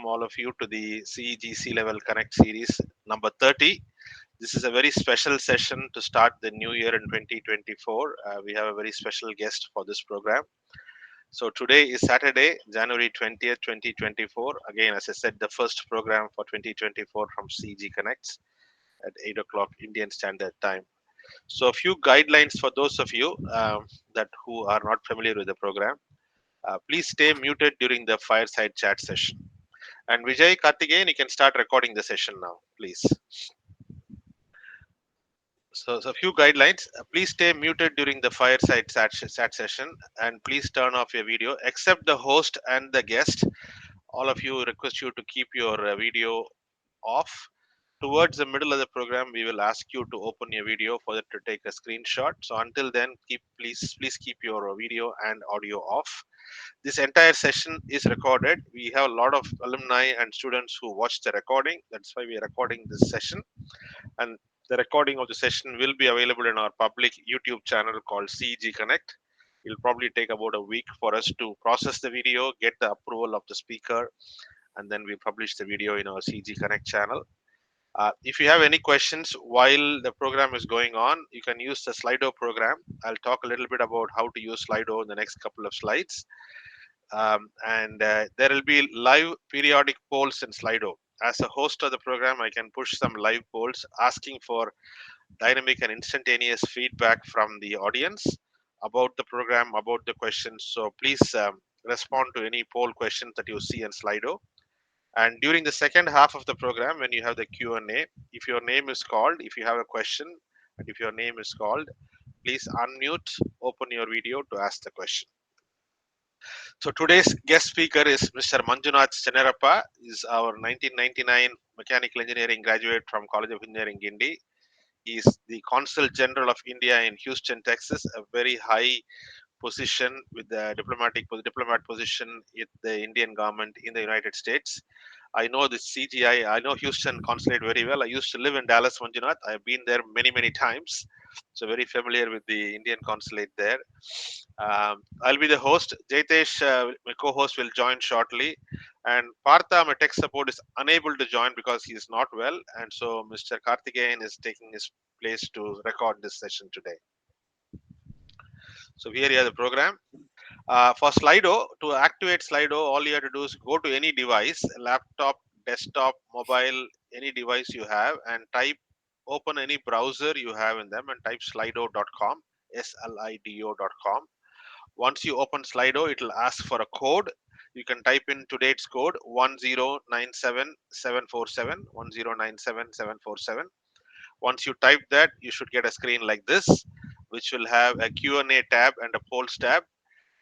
all of you to the CEG C-Level Connect series number 30. This is a very special session to start the new year in 2024. We have a very special guest for this program. So today is Saturday, January 20th, 2024. Again, as I said, the first program for 2024 from CEG Connects at 8 o'clock Indian Standard Time. So a few guidelines for those of you that who are not familiar with the program. Please stay muted during the fireside chat session. And Vijay Karthikeyan, you can start recording the session now, please. So a few guidelines. Please stay muted during the fireside chat session, and please turn off your video, except the host and the guest. All of you request you to keep your video off. Towards the middle of the program, we will ask you to open your video for it to take a screenshot. So until then, please keep your video and audio off. This entire session is recorded. We have a lot of alumni and students who watch the recording. That's why we are recording this session. And the recording of the session will be available in our public YouTube channel called CEG Connect. It'll probably take about a week for us to process the video, get the approval of the speaker, and then we publish the video in our CEG Connect channel. If you have any questions while the program is going on, you can use the Slido program. I'll talk a little bit about how to use Slido in the next couple of slides. There will be live periodic polls in Slido. As a host of the program, I can push some live polls asking for dynamic and instantaneous feedback from the audience about the program, about the questions. So please respond to any poll questions that you see in Slido. And during the second half of the program, when you have the Q&A, if your name is called, if you have a question, and if your name is called, please unmute, open your video to ask the question. So today's guest speaker is Mr. Manjunath Chennerappa. Is our 1999 mechanical engineering graduate from College of Engineering, Guindy. He is the Consul General of India in Houston, Texas, a very high position with the diplomat position in the Indian government in the United States. I know the CGI, I know Houston consulate very well. I used to live in Dallas, Manjunath. I've been there many times. So very familiar with the Indian consulate there. I'll be the host. Jaitesh, my co-host, will join shortly. And Partha, my tech support, is unable to join because he is not well. And so Mr. Karthikeyan is taking his place to record this session today. So here you have the program. For Slido, to activate Slido, all you have to do is go to any device, laptop, desktop, mobile, any device you have, and open any browser you have in them and type slido.com, slido.com. Once you open Slido, it will ask for a code. You can type in today's code 1097747, 1097747. Once you type that, you should get a screen like this, which will have a Q&A tab and a polls tab.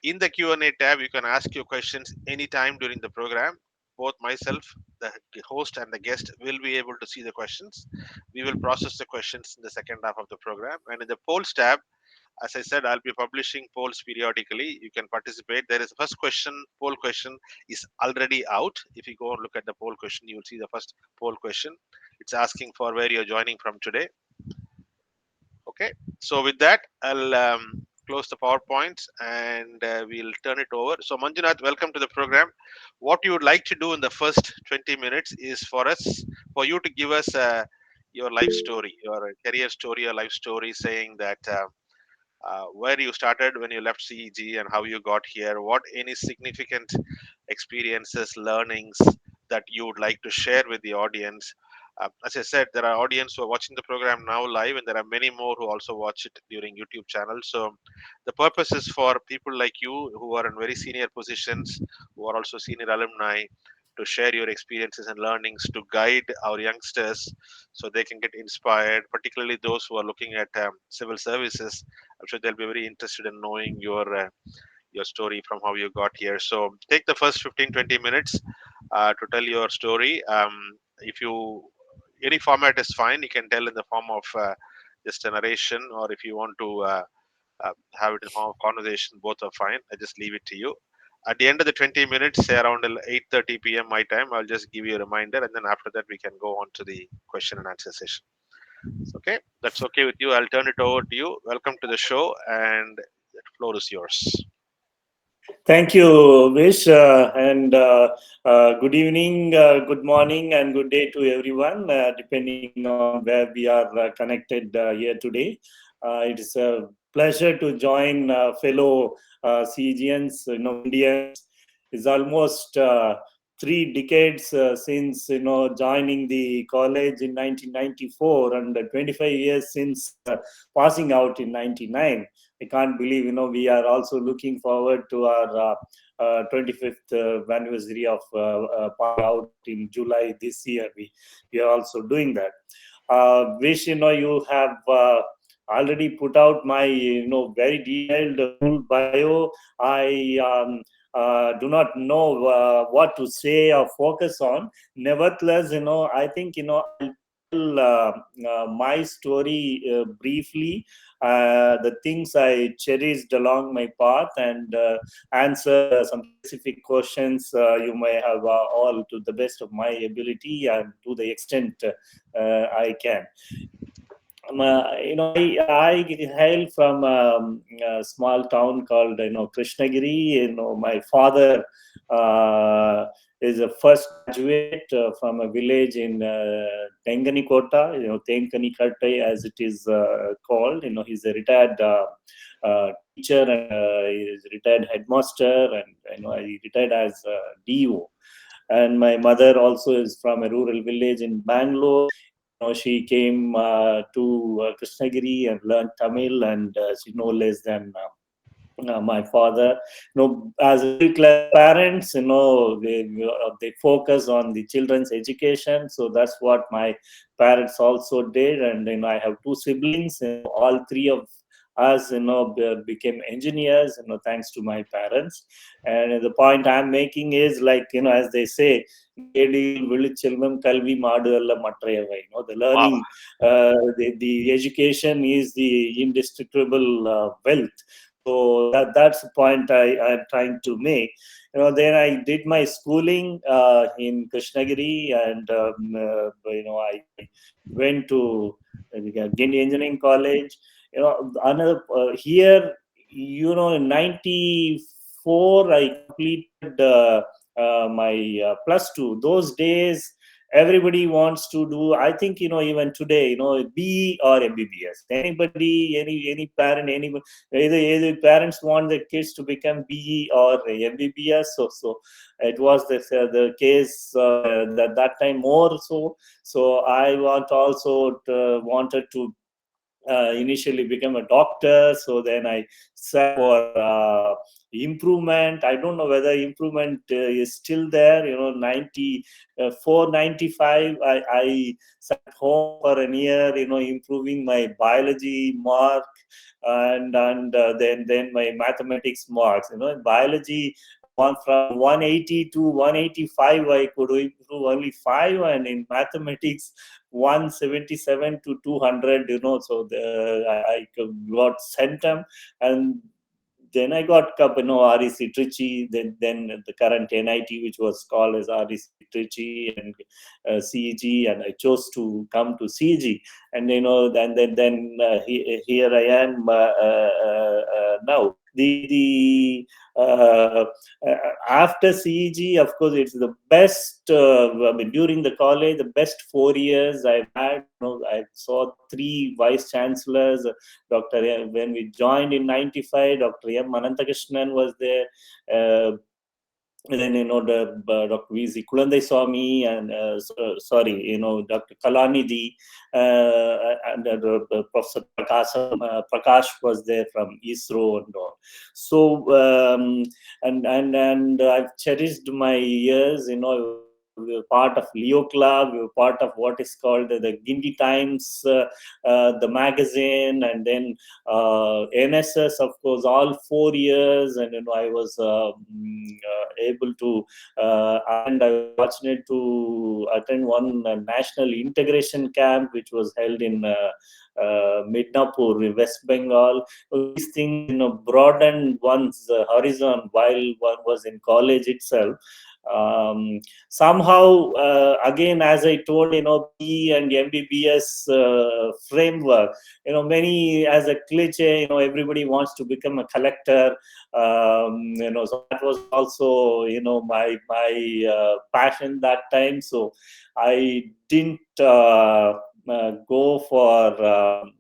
In the Q&A tab, you can ask your questions anytime during the program. Both myself, the host, and the guest will be able to see the questions. We will process the questions in the second half of the program. And in the polls tab, as I said, I'll be publishing polls periodically. You can participate. There is the first question, poll question is already out. If you go and look at the poll question, you will see the first poll question. It's asking for where you're joining from today. Okay, so with that, I'll close the PowerPoints and we'll turn it over. So Manjunath, welcome to the program. What you would like to do in the first 20 minutes is for you to give us your life story, your career story, your life story, saying that where you started when you left CEG and how you got here, what any significant experiences, learnings that you would like to share with the audience. As I said, there are audience who are watching the program now live, and there are many more who also watch it during YouTube channel. So the purpose is for people like you who are in very senior positions, who are also senior alumni, to share your experiences and learnings, to guide our youngsters so they can get inspired, particularly those who are looking at civil services. I'm sure they'll be very interested in knowing your story from how you got here. So take the first 15-20 minutes to tell your story. If you any format is fine. You can tell in the form of just a narration, or if you want to have it in form of conversation, both are fine. I just leave it to you. At the end of the 20 minutes, say around 8:30 p.m. my time, I'll just give you a reminder, and then after that we can go on to the question and answer session. Okay, that's okay with you. I'll turn it over to you. Welcome to the show, and the floor is yours. Thank you, Vish, and good evening, good morning, and good day to everyone, depending on where we are connected here today. It is a pleasure to join fellow CGNs, Indians. It's almost 3 decades since joining the college in 1994, and 25 years since passing out in 99. I can't believe, we are also looking forward to our 25th anniversary of passing out in July this year. We are also doing that. Wish, you have already put out my, very detailed full bio. I do not know what to say or focus on. Nevertheless, I think, I'll tell my story briefly, the things I cherished along my path, and answer some specific questions you may have, all to the best of my ability and to the extent I can. I hail from a small town called Krishnagiri. My father is a first graduate from a village in Tenganikota, Tenkanikattai as it is called. He's a retired teacher, and he is a retired headmaster, and he retired as DO. And my mother also is from a rural village in Bangalore. She came to Krishnagiri and learned Tamil, and she no less than my father. As middle class parents, they focus on the children's education. So that's what my parents also did. And I have two siblings. All three of us, became engineers. Thanks to my parents. And the point I'm making is, like, as they say, the Wow. learning, the education is the indestructible wealth. So that's the point I'm trying to make. Then I did my schooling in Krishnagiri, and I went to Guinea Engineering College. Another here, in '94, I completed my plus two. Those days, everybody wants to do. I think even today, B or MBBS. Anybody, any parent, anybody, either parents want their kids to become BE or MBBS. So it was the case that time more so. So I wanted to initially become a doctor. So then I sat for improvement. I don't know whether improvement is still there. 94, 95, I sat home for a year, improving my biology mark, and then my mathematics marks. Biology, one from 180 to 185, I could improve only 5, and in mathematics 177 to 200. So I got centum, and then I got REC Trichy, then the current NIT, which was called as REC Trichy, and CEG, and I chose to come to CEG, and here I am now. After CEG, of course, it's the best. During the college, the best 4 years I've had. I saw 3 vice chancellors. When we joined in '95, Dr. M. Anantakrishnan was there. And then Dr. V.Z. Kulandai Swami, and Dr. Kalanidhi, and Professor Prakash was there from ISRO and all. So and I've cherished my years. We were part of Leo Club. We were part of what is called the Gindi Times, the magazine, and then NSS, of course, all 4 years. And I was able to attend. I was fortunate to attend one national integration camp, which was held in Midnapur, West Bengal. These things, broadened one's horizon while one was in college itself. Somehow, again, as I told, B and MBBS framework, many as a cliche, everybody wants to become a collector. So that was also, my passion that time. So I didn't go for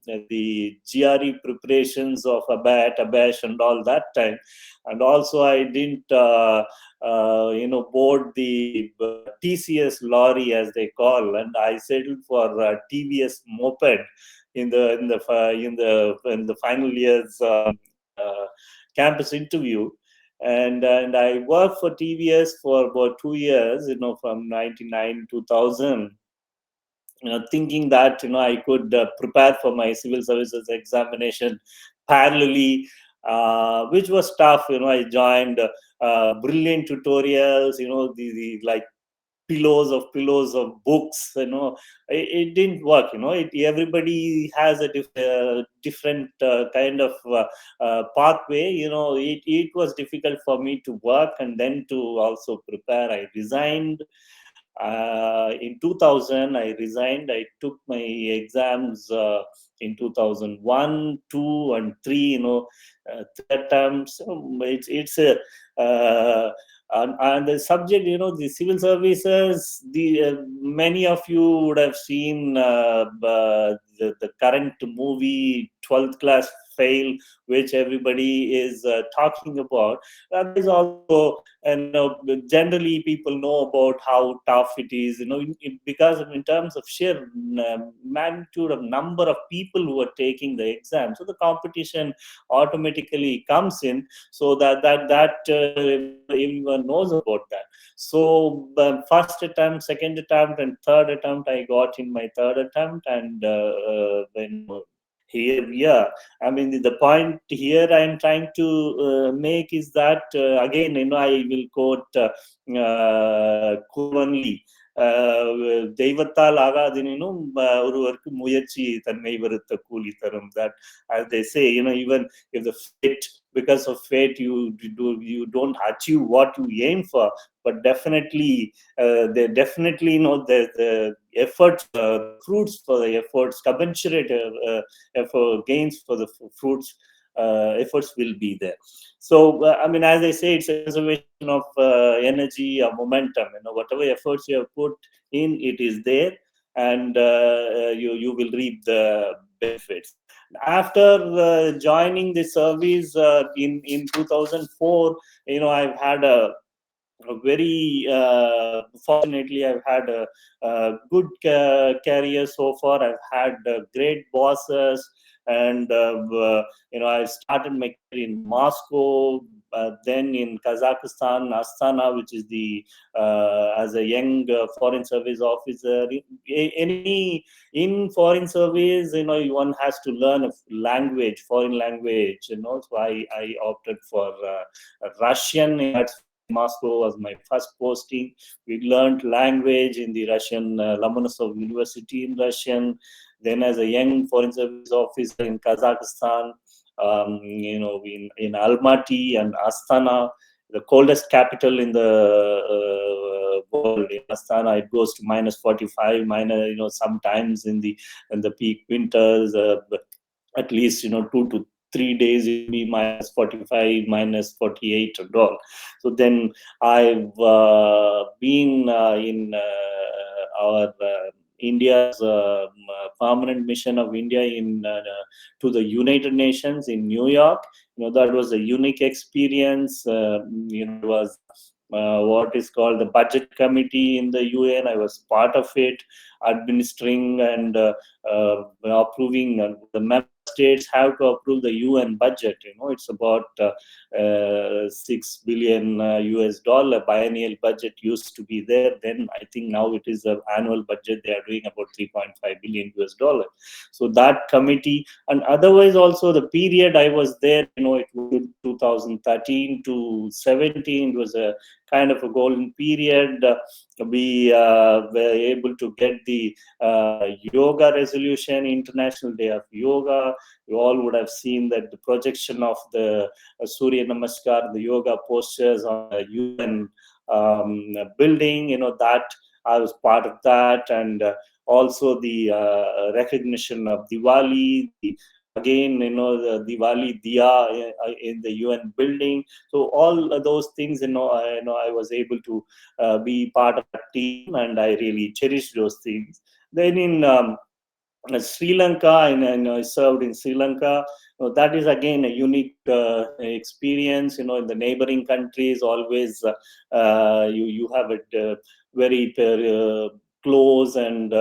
the GRE preparations of ABAT, and all that time. And also I didn't board the TCS lorry, as they call, and I settled for TVS moped in the final year's campus interview. And I worked for TVS for about 2 years, from 99 2000, thinking that I could prepare for my civil services examination parallelly, which was tough. I joined brilliant tutorials, the like pillows of books. It didn't work. Everybody has a different kind of pathway. It was difficult for me to work and then to also prepare. I resigned. In 2000, I resigned. I took my exams in 2001, 2, and 3. Three attempts. It's a and the subject, the civil services. The many of you would have seen the current movie 12th Class Fail, which everybody is talking about. That is also, generally people know about how tough it is, because in terms of sheer magnitude of number of people who are taking the exam. So the competition automatically comes in, so that everyone knows about that. So first attempt, second attempt, and third attempt, I got in my third attempt. And when here we are. I mean, the point here I'm trying to make is that, again, I will quote Kurvanli. தெய்வத்தால் ஆகாதுனும் ஒருவருக்கு முயற்சி தன்னை வருத்த கூலி தரும். That, as they say, even if the fate, because of fate, you don't achieve what you aim for, but definitely they definitely the efforts, the fruits for the efforts, commensurate effort gains for the fruits, efforts will be there. So I mean, as I say, it's a conservation of energy or momentum. Whatever efforts you have put in, it is there, and you will reap the benefits. After joining the service in 2004, I've had a very fortunately, I've had a good career so far. I've had great bosses, and I started my career in Moscow, then in Kazakhstan, Astana, which is the as a young foreign service officer. Any in foreign service, one has to learn a language, foreign language. So I opted for Russian. That's Moscow was my first posting. We learned language in the Russian, Lomonosov University in Russian. Then, as a young foreign service officer in Kazakhstan, in Almaty and Astana, the coldest capital in the world. In Astana, it goes to minus 45, sometimes in the peak winters, at least 2 to 3 days it will be minus 45, minus 48 and all. So then I've been in our India's permanent mission of India to the United Nations in New York. That was a unique experience. It was what is called the budget committee in the UN. I was part of it, administering and approving. The member states have to approve the UN budget. It's about $6 billion US biennial budget used to be there. Then I think now it is an annual budget. They are doing about $3.5 billion US. So that committee, and otherwise also the period I was there, it was 2013 to 17. It was a kind of a golden period. We were able to get the yoga resolution, International Day of Yoga. You all would have seen that the projection of the Surya Namaskar, the yoga postures on the UN building, that I was part of that. And also the recognition of Diwali, again, the Diwali Diya in the UN building. So all those things, I was able to be part of a team, and I really cherish those things. Then in Sri Lanka, and I served in Sri Lanka. That is again a unique experience. In the neighboring countries, always you have a very close and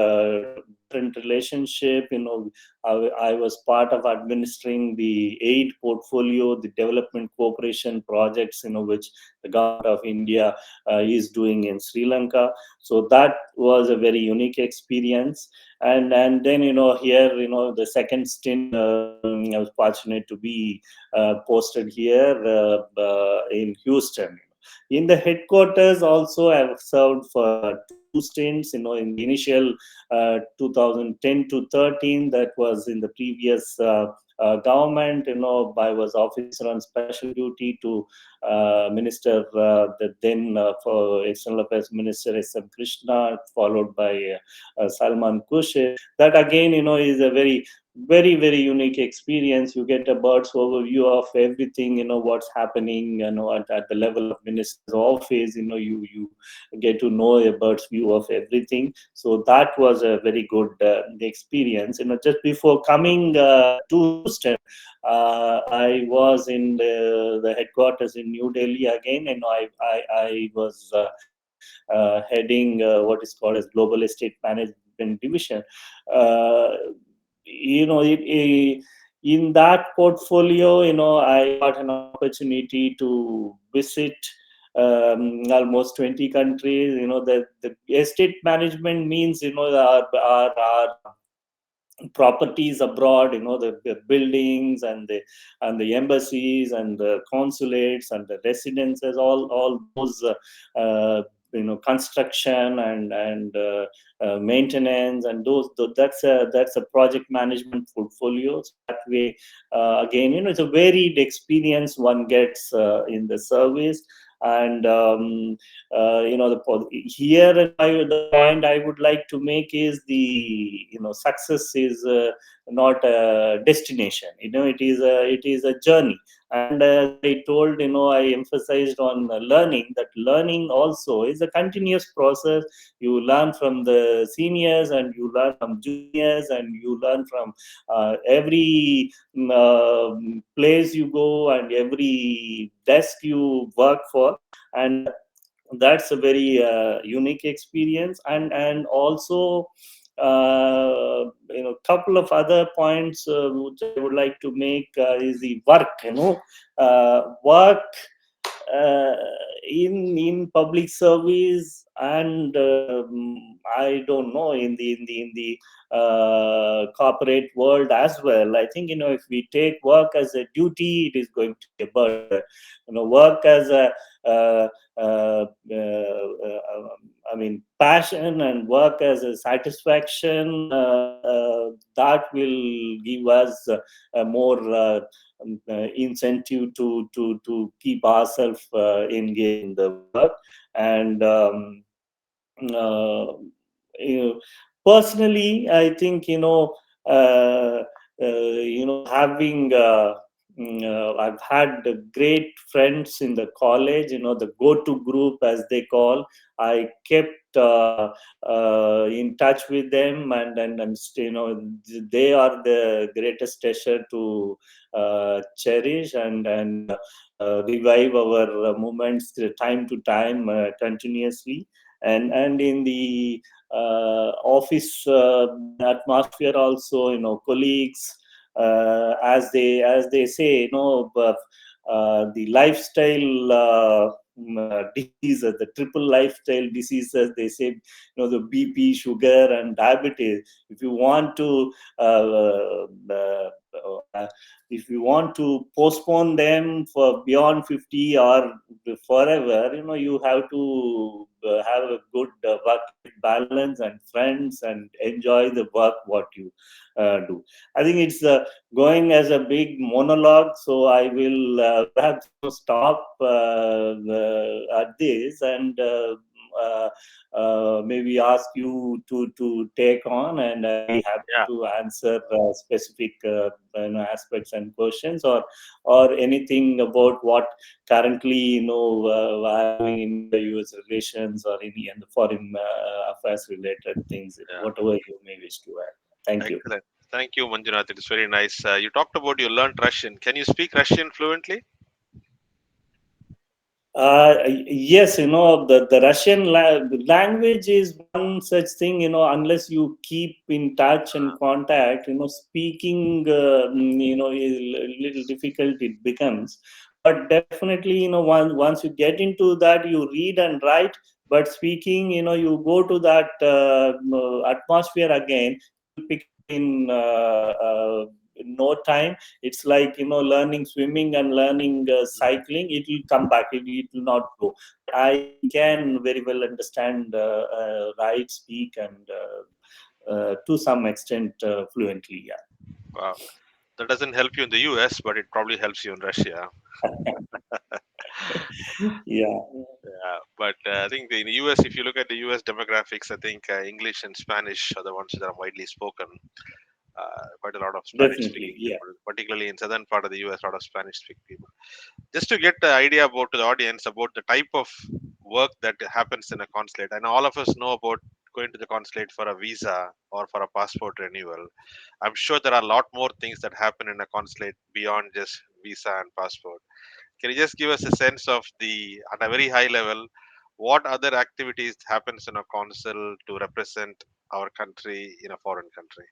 different relationship. I was part of administering the aid portfolio, the development cooperation projects, which the government of India is doing in Sri Lanka. So that was a very unique experience. And then here, the second stint, I was fortunate to be posted here in Houston. In the headquarters also, I have served for two stints. In the initial 2010 to 13, that was in the previous government. I was officer on special duty to Minister, the then for External Affairs Minister S.M. Krishna, followed by Salman Kushir. That again, is a very unique experience. You get a bird's overview of everything, what's happening, at the level of minister's office. You get to know a bird's view of everything. So that was a very good experience. Just before coming to Houston, I was in the headquarters in New Delhi again, and I was heading what is called as Global Estate Management Division. Uh, in that portfolio, I got an opportunity to visit almost 20 countries. The estate management means, our properties abroad, the buildings and the embassies and the consulates and the residences, all those construction and maintenance, and that's a project management portfolio. So that way, again, it's a varied experience one gets in the service. And here, the point I would like to make is the success is not a destination. It is a journey. And as I told, I emphasized on learning. That learning also is a continuous process. You learn from the seniors, and you learn from juniors, and you learn from every place you go and every desk you work for. And that's a very unique experience. And also, couple of other points which I would like to make is the work. Work uh, in public service, and I don't know, in the corporate world as well. I think, if we take work as a duty, it is going to be a burden. Work as a uh, uh, passion, and work as a satisfaction, that will give us a more incentive to keep ourselves engaged in the work. And uh, you know, personally, I think, having I've had great friends in the college. The go-to group, as they call. I kept in touch with them, and they are the greatest treasure to cherish and revive our moments time to time, continuously. And in the office atmosphere also, colleagues, as they say, the lifestyle diseases, the triple lifestyle diseases, they say, the BP, sugar, and diabetes. If you want to if you want to postpone them for beyond 50 or forever, you have to have a good work balance and friends and enjoy the work what you do. I think it's going as a big monologue, so I will perhaps stop at this and uh, maybe ask you to take on, and I'll be happy Yeah, to answer specific aspects and questions, or anything about what currently are doing in India-US relations or any and foreign affairs related things, yeah. whatever you may wish to add. Thank you. Excellent. Thank you, Manjunath. It is very nice. You talked about you learned Russian. Can you speak Russian fluently? Yes, the Russian language is one such thing, unless you keep in touch and contact, speaking, is a little difficult it becomes. But definitely, once you get into that, you read and write, but speaking, you go to that atmosphere again, you pick up in no time. It's like learning swimming and learning cycling. It will come back. It will not go. I can very well understand, write, speak, and to some extent fluently. Wow. That doesn't help you in the US, but it probably helps you in Russia. Yeah, Yeah, but I think in the US, if you look at the US demographics, I think English and Spanish are the ones that are widely spoken. Quite a lot of Spanish definitely. speaking Yeah. people, particularly in southern part of the US, a lot of Spanish speaking people. Just to get the idea about to the audience about the type of work that happens in a consulate. I know all of us know about going to the consulate for a visa or for a passport renewal. I'm sure there are a lot more things that happen in a consulate beyond just visa and passport. Can you just give us a sense of the, at a very high level, what other activities happens in a consul to represent our country in a foreign country?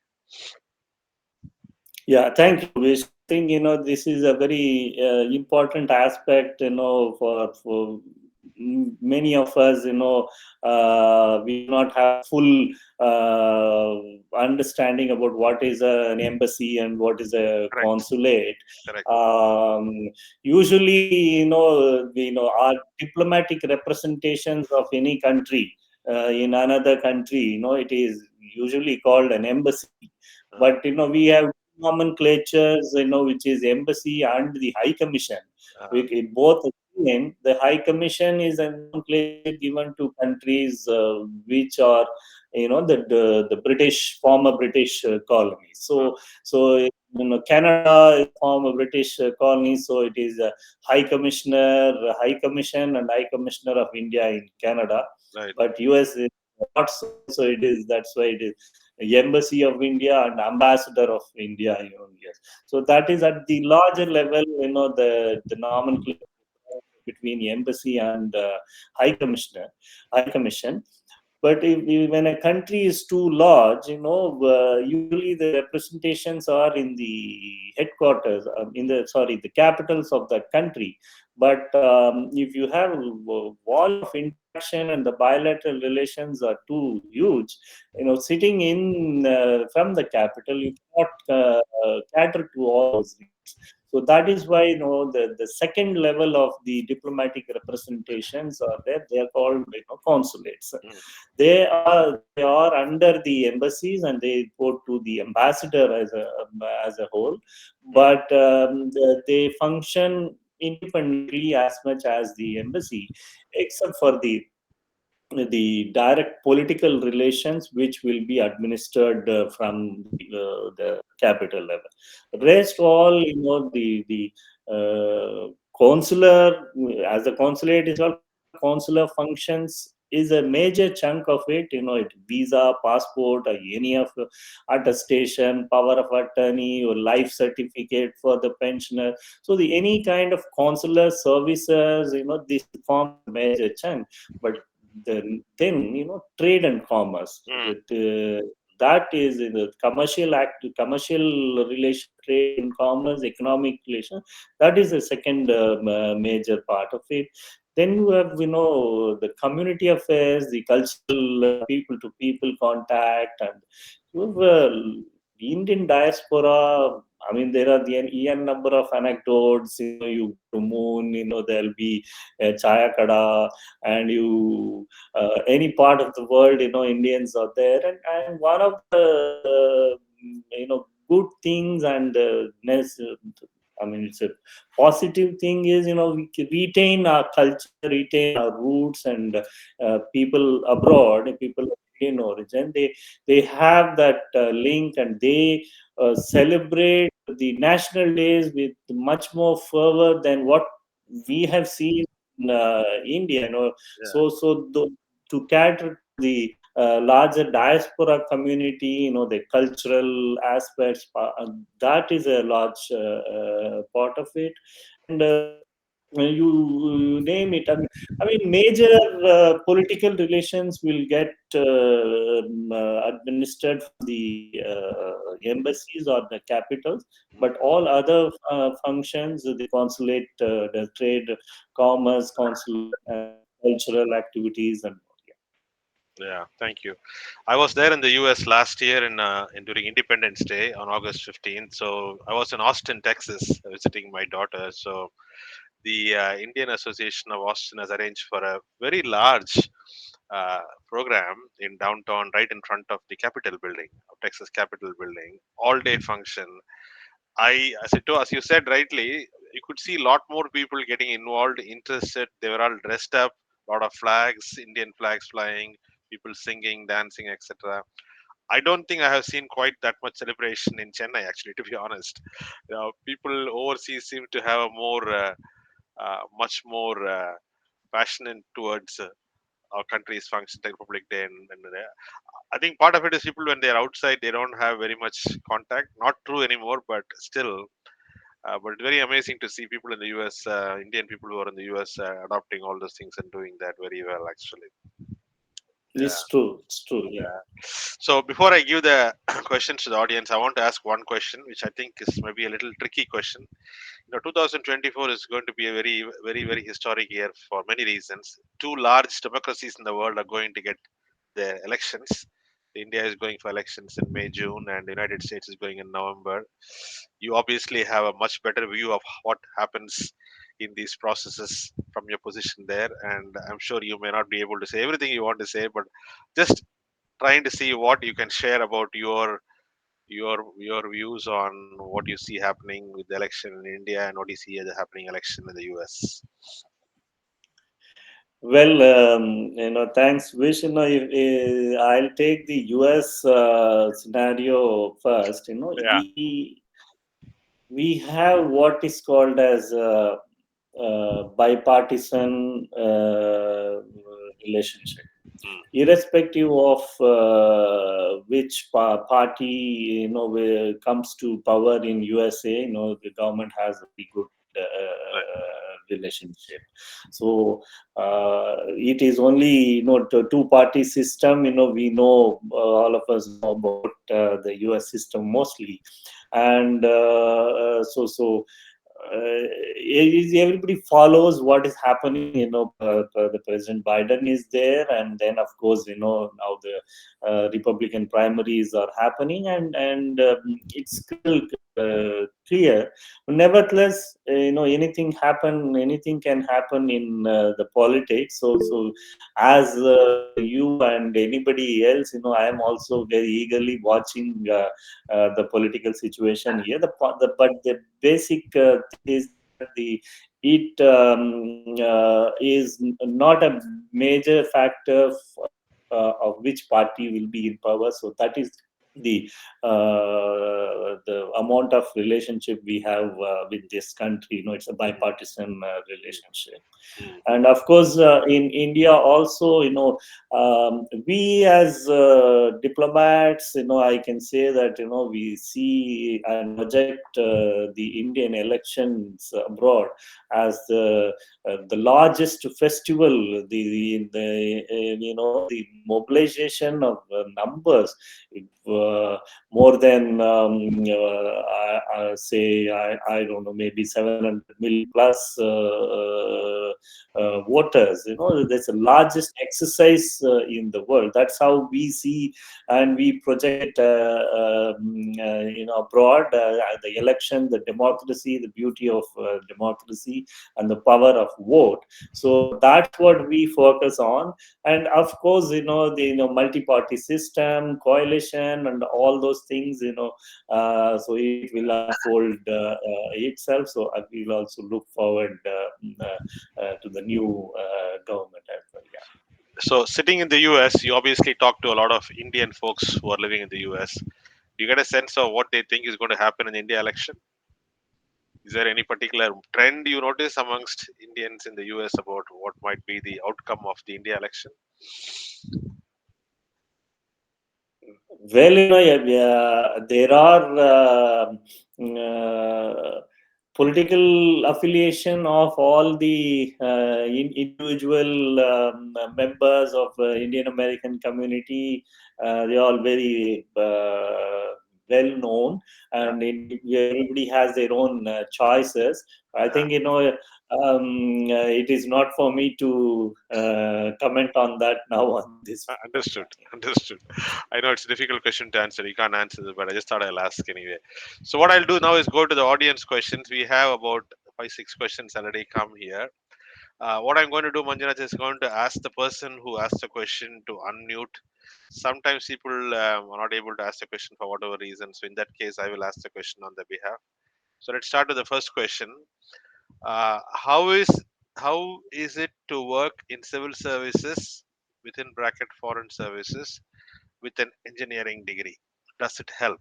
Yeah, thank you, Vish. I think this is a very important aspect. For many of us, we do not have full understanding about what is an embassy and what is a Correct. consulate. Correct. Um, Usually, our diplomatic representations of any country in another country, it is usually called an embassy. Uh, But we have nomenclatures, which is embassy and the High Commission. uh, In both again, the High Commission is a nomenclature given to countries which are, the British former British colonies. uh, Canada is former British colony, so it is High Commission, and High Commissioner of India in Canada. right. But US is not so. So it is. That's why it is Embassy of India and Ambassador of India. Yes. So that is at the larger level. The nomenclature between embassy and High Commissioner, High Commission. But when a country is too large, usually the representations are in the headquarters, the capitals of that country. But if you have a wall of interaction and the bilateral relations are too huge, sitting in from the capital, you cannot cater to all those needs. So that is why the second level of the diplomatic representations are there. They are called consulates. Mm, They are under the embassies, and they report to the ambassador as a whole, mm, but they function independently as much as the embassy, except for the direct political relations which will be administered from the capital level. Rest all, the consular, as the consulate is all consular functions, is a major chunk of it. It visa, passport, or any of attestation, power of attorney, or life certificate for the pensioner. So the any kind of consular services, this forms a major chunk. But then trade and commerce, mm, that is in the commercial relation, trade and commerce, economic relation. That is the second major part of it. Then you have the community affairs, the cultural people to people contact, and you have Indian diaspora I mean, there are the n number of anecdotes. You go to moon. There'll be chaya kada, and you any part of the world. Indians are there, and one of the good things and I mean, it's a positive thing is we can retain our culture, retain our roots, and people abroad, people of Indian origin, they have that link, and they celebrate the national days with much more fervor than what we have seen in India. Yeah. To cater to the larger diaspora community, the cultural aspects, that is a large part of it. And you name it. I mean, major political relations will get administered from the embassies or the capitals, but all other functions, the consulate, the trade, commerce, consulate, cultural activities, and Yeah, thank you. I was there in the U.S. last year during Independence Day on August 15th. So I was in Austin, Texas, visiting my daughter. So the Indian Association of Austin has arranged for a very large program in downtown, right in front of the Capitol building, of Texas Capitol building, all day function. As you said rightly, you could see a lot more people getting involved, interested. They were all dressed up, a lot of flags, Indian flags flying, people singing, dancing, etc. I don't think I have seen quite that much celebration in Chennai, actually, to be honest. People overseas seem to have a much more passionate towards our country's function, like Republic Day, and I think part of it is people when they're outside, they don't have very much contact. Not true anymore, but still, but it's very amazing to see people in the US, Indian people who are in the US, adopting all those things and doing that very well, actually. Yeah, it's true. It's true. Yeah. yeah. So before I give the questions to the audience, I want to ask one question, which I think is maybe a little tricky question. 2024 is going to be a very, very, very historic year for many reasons. Two large democracies in the world are going to get their elections. India is going for elections in May, June, and the United States is going in November. You obviously have a much better view of what happens in these processes from your position there, and I'm sure you may not be able to say everything you want to say, but just trying to see what you can share about your views on what you see happening with the election in India and what you see as a happening election in the US. Well, thanks, Vish. I'll take the US scenario first. Yeah. We have what is called as bipartisan relationship, Mm, irrespective of which party comes to power in USA. The government has a very good right. relationship. So it is only two party system. We know, all of us know about the US system mostly, and everybody follows what is happening. The President Biden is there, and then of course now the Republican primaries are happening, and it's still clear. Nevertheless, anything can happen in the politics. So as you and anybody else, I am also very eagerly watching the political situation here. But the basic thing is that the it is not a major factor of which party will be in power. So that is the the amount of relationship we have with this country. It's a bipartisan relationship. Mm, And of course, in India also, we as diplomats, I can say that we see and project the Indian elections abroad as the largest festival. The mobilization of numbers, more than say I don't know, maybe 700 million plus voters. That's the largest exercise in the world. That's how we see and we project abroad the election, the democracy, the beauty of democracy, and the power of vote. So that's what we focus on. And of course, the multi-party system, coalition, and all those things. So it will unfold itself. So I will also look forward to the new government as well. Yeah. So, sitting in the US, you obviously talk to a lot of Indian folks who are living in the US. Do you get a sense of what they think is going to happen in the India election? Is there any particular trend you notice amongst Indians in the US about what might be the outcome of the India election? Well, there are political affiliation of all the individual members of Indian American community. They are all very well known, Yeah. and everybody has their own choices. I Yeah. think it is not for me to comment on that now on this. Understood. Understood. I know it's a difficult question to answer. You can't answer it, but I just thought I'll ask anyway. So what I'll do now is go to the audience questions. We have about 5, 6 questions already come here. What I'm going to do, Manjunath, is going to ask the person who asked the question to unmute. Sometimes people are not able to ask the question for whatever reason. So in that case, I will ask the question on their behalf. So let's start with the first question. Uh, how is how is it to work in civil services within bracket foreign services with an engineering degree? Does it help?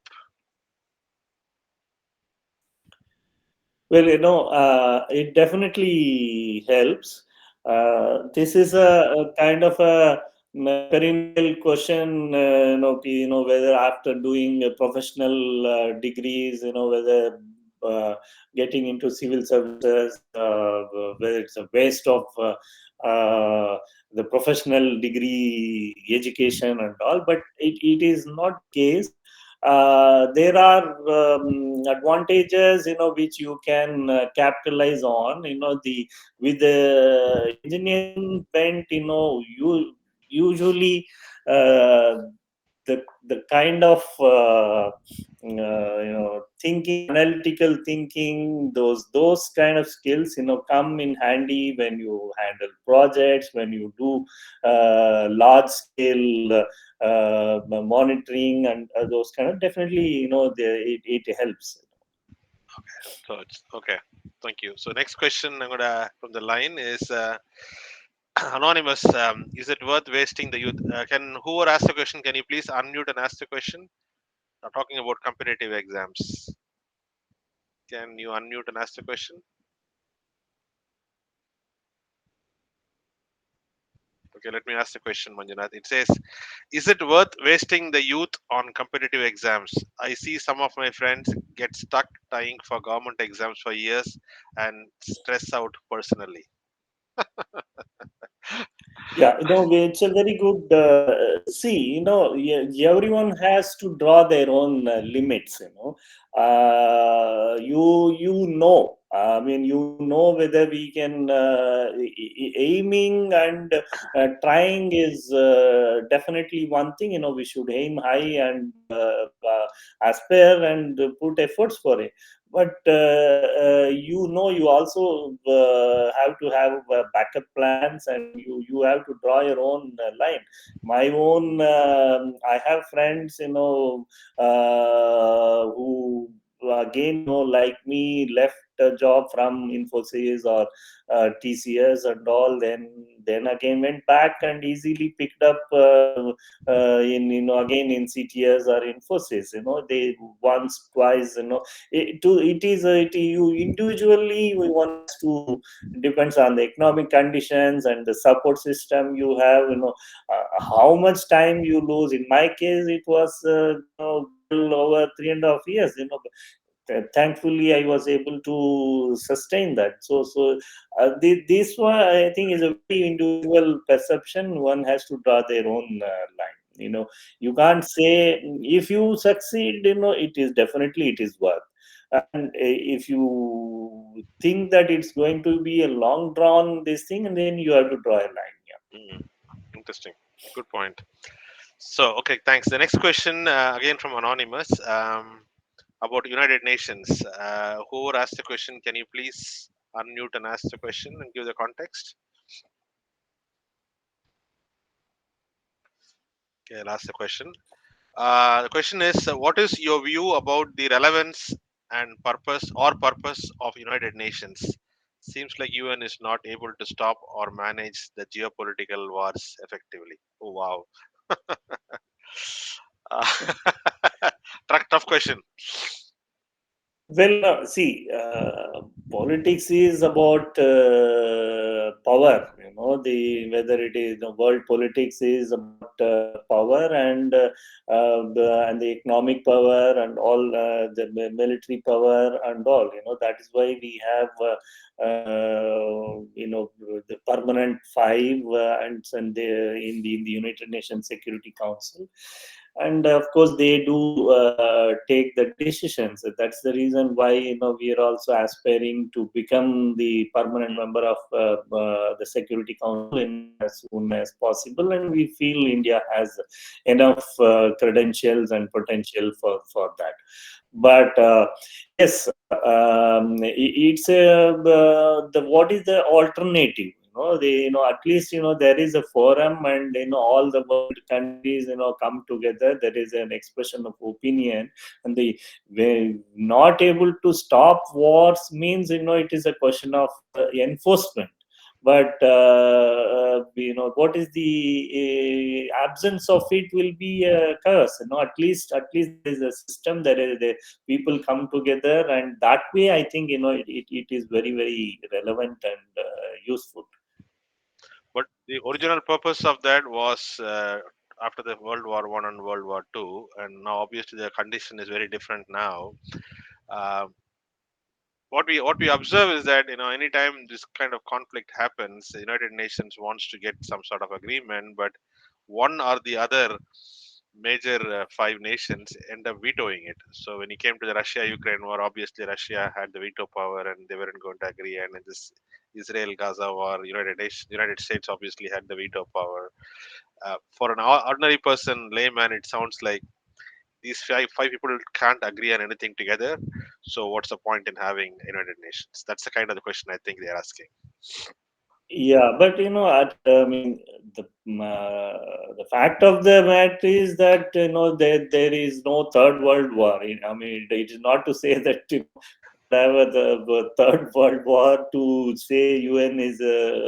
Well, it definitely helps. This is a kind of a perennial question, whether after doing professional degrees, whether uh, getting into civil services, whether it's a waste of the professional degree education and all, but it is not the case. There are advantages which you can capitalize on. The with the engineering bent, you usually the kind of thinking, analytical thinking, those kind of skills come in handy when you handle projects, when you do large scale monitoring, and those kind of, definitely it helps. So it's okay. Thank you. So next question I'm gonna from the line is anonymous. Is it worth wasting the youth? Can whoever asked the question? Can you please unmute and ask the question? Talking about competitive exams. Can you unmute and ask the question? Okay, let me ask the question, Manjunath. It says, is it worth wasting the youth on competitive exams? I see some of my friends get stuck tying for government exams for years and stress out personally. Yeah, it's a very good. See, everyone has to draw their own limits. I mean, whether we can aiming and trying is definitely one thing. We should aim high and aspire and put efforts for it. But you also have to have backup plans, and you have to draw your own line. My own, I have friends, who again, like me, left a job from Infosys or TCS and all. Then again went back and easily picked up in again in CTS or Infosys. They once twice. You individually, one has to, depends on the economic conditions and the support system you have. How much time you lose. In my case, it was well over 3.5 years. Thankfully, I was able to sustain that. This one, I think, is a very individual perception. One has to draw their own line. You can't say if you succeed, it is definitely it is worth. And if you think that it's going to be a long drawn this thing, and then you have to draw a line. Mm, interesting. Good point. So, okay, thanks. The next question, again from Anonymous, about United Nations. Whoever asked the question, can you please unmute and ask the question and give the context? Okay, I'll ask the question. The question is, what is your view about the relevance and purpose of United Nations? Seems like UN is not able to stop or manage the geopolitical wars effectively. Oh wow, uh, tough question. Well, see, politics is about power. The whether it is the world politics is about power and the economic power and all the military power and all. That is why we have the permanent five and in the United Nations Security Council, and of course they do take the decisions. That's the reason why we are also aspiring to become the permanent member of the Security Council in as soon as possible, and we feel India has enough credentials and potential for that. But yes, it's the what is the alternative? At least there is a forum, and all the world countries come together. There is an expression of opinion, and we're not able to stop wars means it is a question of enforcement. But what is the absence of it will be a curse. At least there is a system. There is the people come together, and that way I think it is very very relevant and useful. But the original purpose of that was after the World War One and World War Two, and now obviously the condition is very different now. Uh, what we observe is that anytime this kind of conflict happens, the United Nations wants to get some sort of agreement, but one or the other major five nations end up vetoing it. So when it came to the Russia-Ukraine war, obviously Russia had the veto power and they weren't going to agree. And in this Israel-Gaza war, United States obviously had the veto power. For an ordinary person, layman, it sounds like these five people can't agree on anything together. So what's the point in having United Nations? That's the kind of the question I think they're asking. Yeah, but I mean, the fact of the matter is that there is no third world war. I mean, it is not to say that we should have the third world war to say UN is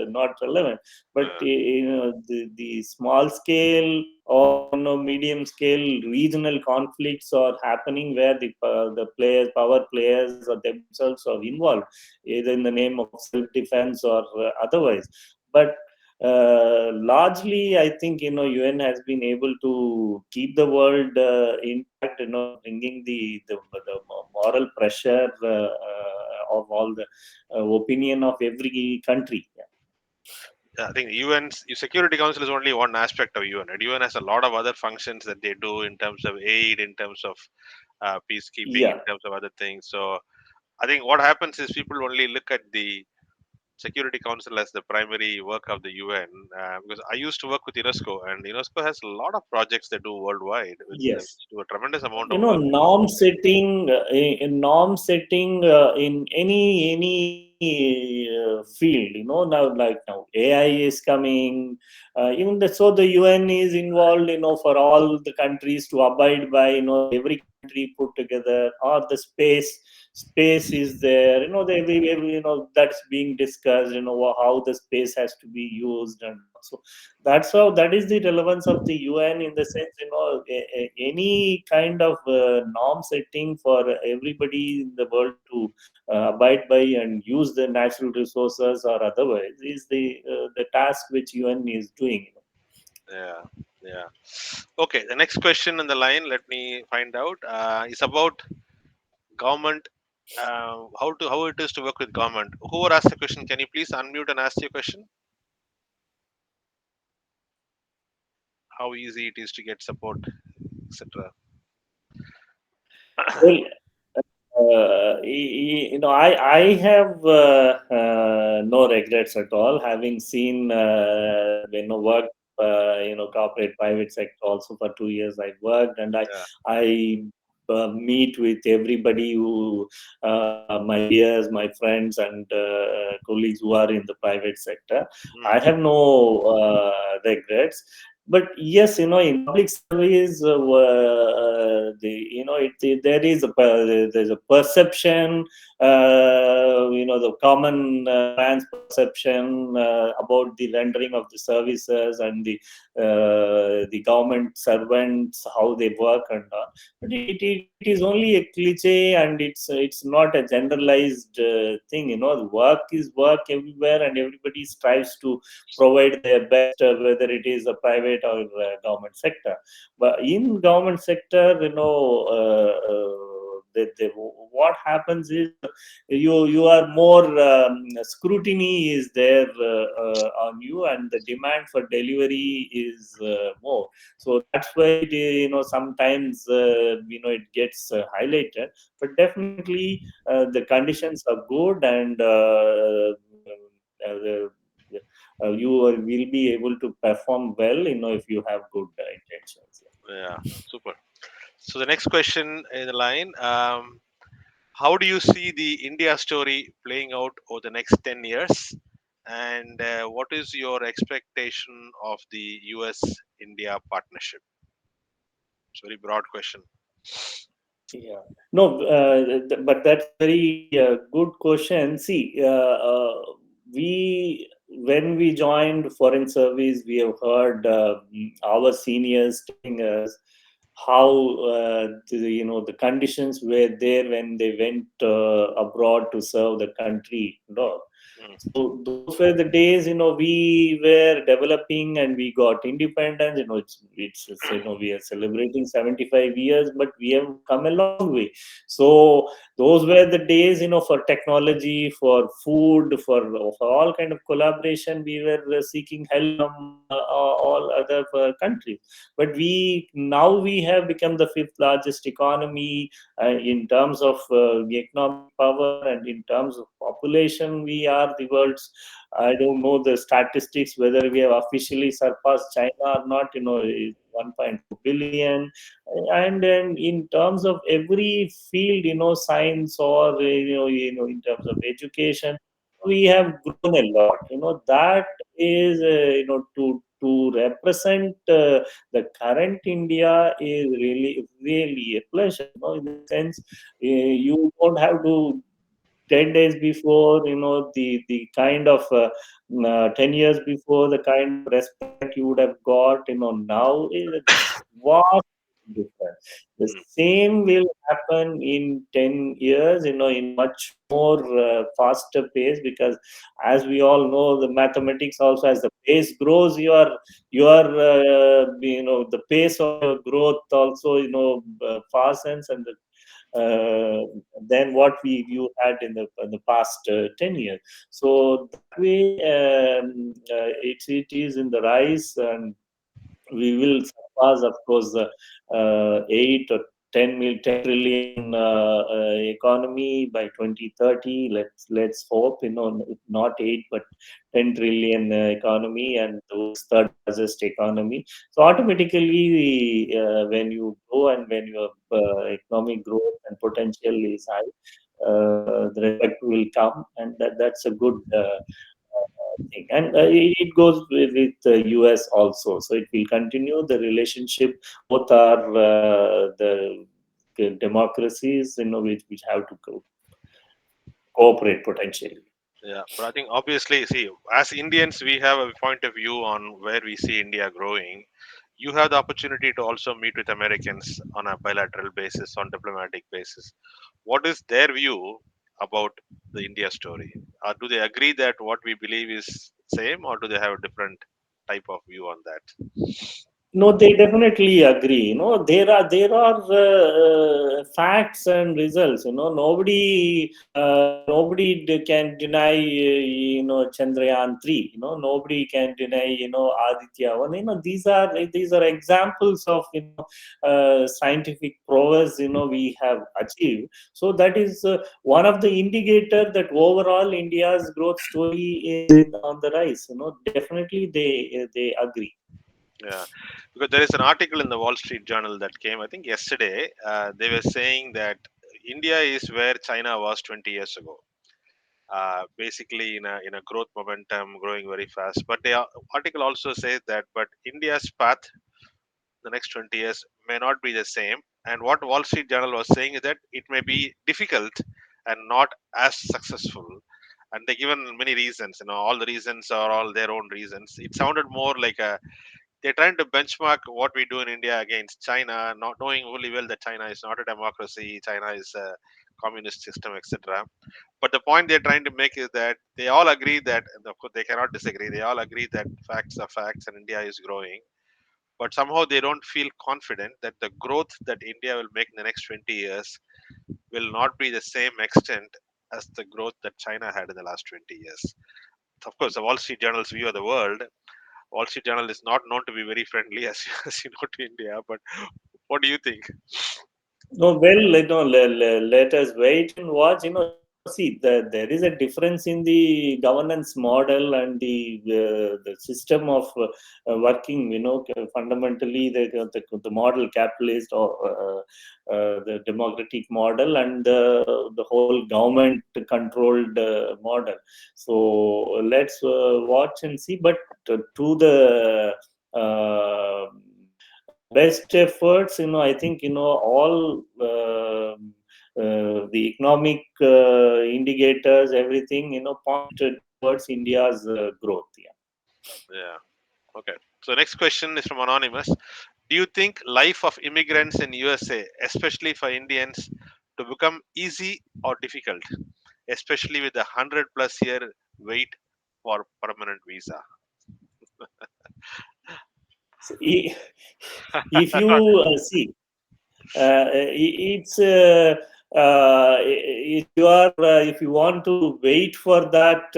not relevant. But Uh, the small scale or medium scale regional conflicts are happening where the power players or themselves are involved, either in the name of self defense or otherwise. But largely, I think UN has been able to keep the world intact. Bringing the moral pressure of all the opinion of every country. Yeah. I think UN's Security Council is only one aspect of UN. And UN has a lot of other functions that they do in terms of aid, in terms of peacekeeping, in Yeah. terms of other things. So I think what happens is people only look at the Security Council as the primary work of the UN, because I used to work with UNESCO, and UNESCO has a lot of projects they do worldwide, Yes. which do a tremendous amount of work. Norm setting in any field. Now, like now AI is coming. So the UN is involved. For all the countries to abide by. Every country put together, or the space is there. That's being discussed. How the space has to be used, and so that is the relevance of the UN, in the sense any kind of norm setting for everybody in the world to abide by and use the natural resources or otherwise is the task which UN is doing. Yeah, yeah. Okay, the next question on the line, let me find out, is about government. How it is to work with government. Whoever asked the question, can you please unmute and ask your question? how easy it is to get support, etc. Well, I have no regrets at all, having seen work, corporate private sector also for 2 years. I worked, and Yeah. I meet with everybody who my peers, my friends, and colleagues who are in the private sector. I Mm. have no regrets. But yes, in public service, there is there's a perception, the common man's perception about the rendering of the services, and the government servants, how they work and all. But it is only a cliche, and it's not a generalized thing. The work is work everywhere, and everybody strives to provide their best, whether it is a private or government sector. But in government sector, what happens is, you are more, scrutiny is there on you, and the demand for delivery is more. So that's why sometimes it gets highlighted. But definitely the conditions are good, and you will be able to perform well, if you have good intentions. Yeah. Super. So the next question in the line: how do you see the India story playing out over the next 10 years? And what is your expectation of the US-India partnership? It's a very broad question. Yeah. No, but that's a very good question. See, we when we joined foreign service, we have heard our seniors telling us how the conditions were there when they went abroad to serve the country. Mm. So those were the days, we were developing, and we got independence. We are celebrating 75 years, but we have come a long way. So those were the days, for technology, for food, for all kind of collaboration. We were seeking help from all other countries. But we have become the fifth largest economy in terms of economic power, and in terms of population. We are the world's, I don't know the statistics whether we have officially surpassed China or not. Is 1.2 billion. And then in terms of every field, science, or in terms of education, we have grown a lot. That is, to represent the current India is really a pleasure. In the sense, you don't have to 10 days before, the kind of 10 years before, the kind of respect you would have got, now is vast different. The Mm. same will happen in 10 years, in much more faster pace, because as we all know, the mathematics also, as the pace grows, the pace of your growth also, fastens, and than what you had in the past 10 years. So that way, it is in the rise, and we will surpass, of course, the 8 or 10 trillion economy by 2030. Let's hope, not 8 but 10 trillion economy, and the world's third largest economy. So automatically, when you grow, and when your economic growth and potential is high, the respect will come, and that's a good thing. And it goes with the US also. So it will continue the relationship. Both are the democracies, which have to cooperate potentially. Yeah, but I think obviously, see, as Indians, we have a point of view on where we see India growing. You have the opportunity to also meet with Americans on a bilateral basis, on diplomatic basis. What is their view about the India story? Do they agree that what we believe is same, or do they have a different type of view on that? No, they definitely agree. There are facts and results. Nobody can deny. Chandrayaan 3. Nobody can deny. Aditya 1. These are examples of scientific progress. We have achieved. So that is one of the indicator that overall India's growth story is on the rise. Definitely they agree. Yeah, because there is an article in the Wall Street Journal that came, I think yesterday. They were saying that India is where China was 20 years ago. Basically, in a growth momentum, growing very fast. But the article also says that, but India's path the next 20 years may not be the same. And what Wall Street Journal was saying is that it may be difficult and not as successful. And they given many reasons. All the reasons are all their own reasons. It sounded more like they're trying to benchmark what we do in India against China, not knowing fully well that China is not a democracy, China is a communist system, etc. But the point they're trying to make is that they all agree that, and of course, they cannot disagree. They all agree that facts are facts and India is growing, but somehow they don't feel confident that the growth that India will make in the next 20 years will not be the same extent as the growth that China had in the last 20 years. Of course, the Wall Street Journal's view of the world, Wall Street Journal is not known to be very friendly, as you know, to India. But what do you think? No, well, let us wait and watch. See, there is a difference in the governance model and the system of working. Fundamentally, the model capitalist or the democratic model and the whole government controlled model. So let's watch and see. But to the best efforts, I think all the economic indicators, everything point towards India's growth. Yeah. Yeah. Okay. So next question is from anonymous. Do you think life of immigrants in USA, especially for Indians, to become easy or difficult, especially with a 100+ year wait for permanent visa? So, if you Not- see, it's if you want to wait for that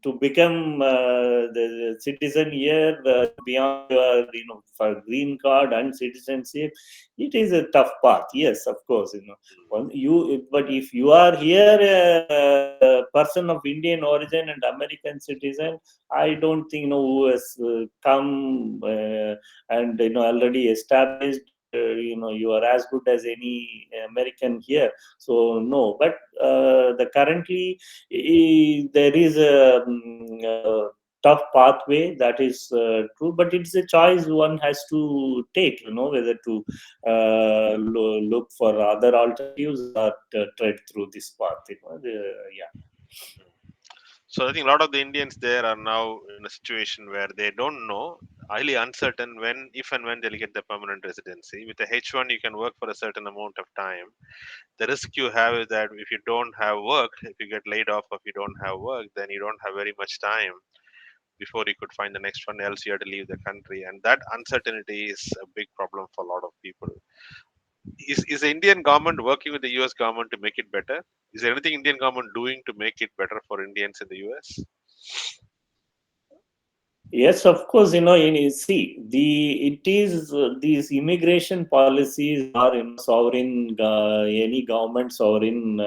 to become the citizen here, beyond your for green card and citizenship, it is a tough path. Yes, of course, but if you are here a person of Indian origin and American citizen, I don't think who has come and already established, you are as good as any American here. So no, but the currently there is a tough pathway, that is true, but it's a choice one has to take, whether to look for other alternatives or tread through this path, yeah. So I think a lot of the Indians there are now in a situation where they don't know, highly uncertain when, if and when they'll get the permanent residency. With the H1, you can work for a certain amount of time. The risk you have is that if you don't have work, if you get laid off, if you don't have work, then you don't have very much time before you could find the next one, else you have to leave the country. And that uncertainty is a big problem for a lot of people. Is the Indian government working with the US government to make it better? Is there anything Indian government doing to make it better for Indians in the US? Yes, of course. See, it is these immigration policies are sovereign, any government sovereign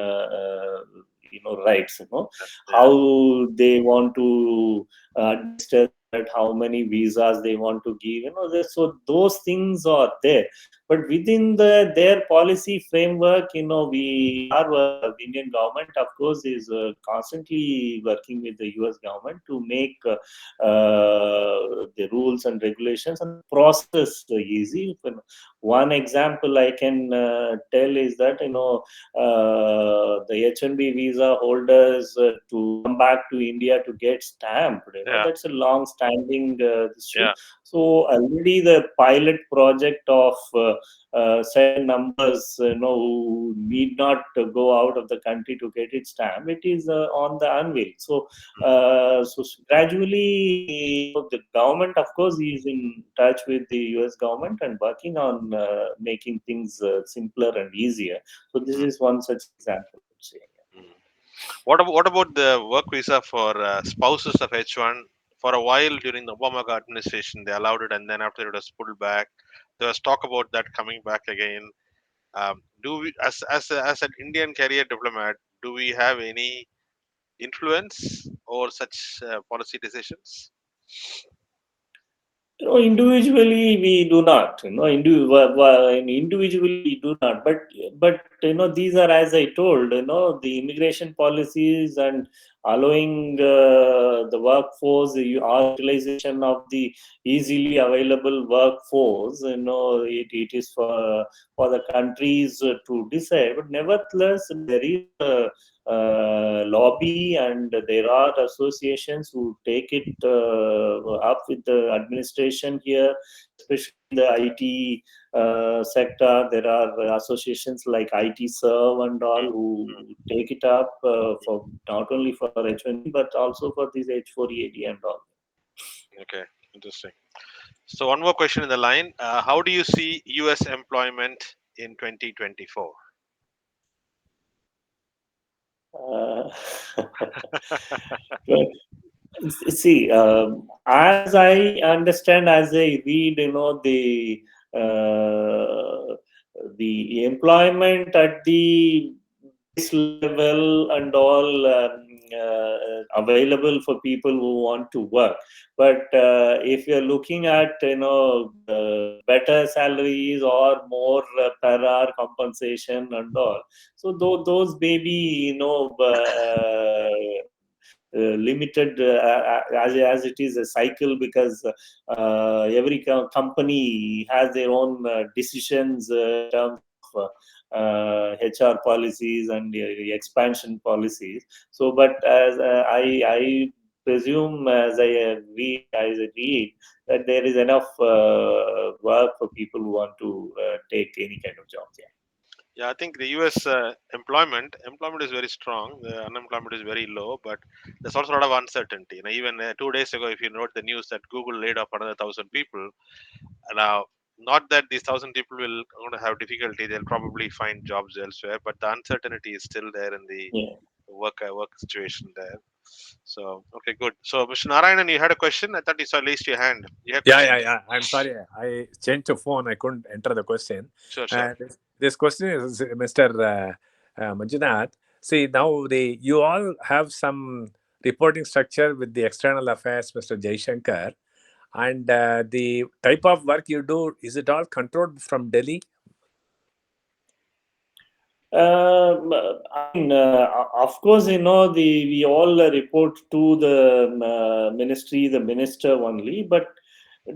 rights. Yeah, How they want to administer that, how many visas they want to give. So those things are there. But within their policy framework, our Indian government, of course, is constantly working with the US government to make the rules and regulations and process easy. One example I can tell is that the H1B visa holders to come back to India to get stamped. yeah, That's a long-standing issue. yeah, So already the pilot project of certain numbers, who need not go out of the country to get it stamp, it is on the anvil. So, gradually, the government, of course, is in touch with the U.S. government and working on making things simpler and easier. So this Mm, is one such example, I would say. mm. What about the work visa for spouses of H1? For a while during the Obama administration, they allowed it, and then after it was pulled back. There was talk about that coming back again. Do we, as an Indian career diplomat, do we have any influence over such policy decisions? Individually we do not. Individually we do not. But these are, as I told, the immigration policies and allowing the workforce, or utilization of the easily available workforce. It is for the countries to decide. But nevertheless, there is a lobby, and there are associations who take it up with the administration here, especially in the IT sector. There are associations like IT Serve and all Mm, mm, who take it up for not only for H1B but also for this H4EAD and all. okay, interesting. So one more question in the line: how do you see U.S. employment in 2024? Uh, well, see, as I understand, as I read, the employment at the base level and all, available for people who want to work. But if you're looking at better salaries or more per hour compensation and all, so those may be limited, as it is a cycle, because every company has their own decisions in terms of HR policies and expansion policies. So, but as I presume, as I read that there is enough work for people who want to take any kind of jobs. Yeah. Yeah, I think the U.S. Employment is very strong. The unemployment is very low, but there's also a lot of uncertainty. Even 2 days ago, if you note the news that Google laid off another 1,000 people. Now, not that these 1,000 people will going to have difficulty; they'll probably find jobs elsewhere. But the uncertainty is still there in the Yeah. work situation there. So, okay, good. So, Mr. Narayanan, you had a question. I thought you saw raised your hand. You have a Yeah, question? yeah, yeah. I'm sorry. I changed the phone. I couldn't enter the question. Sure, sure. This question is Mr. Manjunath. See, now you all have some reporting structure with the external affairs, Mr. Jaishankar, and the type of work you do, is it all controlled from Delhi? I mean, of course, we all report to the ministry, the minister only, but